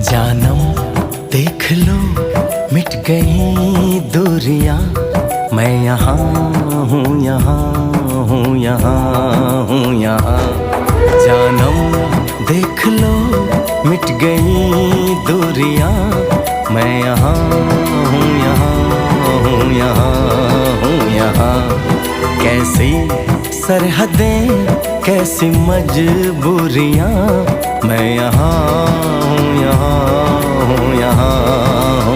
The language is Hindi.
जानम देख लो मिट गई दूरियां, मैं यहाँ हूँ, यहाँ हूँ, यहाँ हूँ, यहाँ। जानम देख लो मिट गई दूरियां, मैं यहाँ हूँ, यहाँ हूँ, यहाँ हूँ, यहाँ। कैसी सरहदें कैसी मजबूरियां, मैं यहाँ हूँ, यहाँ हूँ, यहाँ हूँ।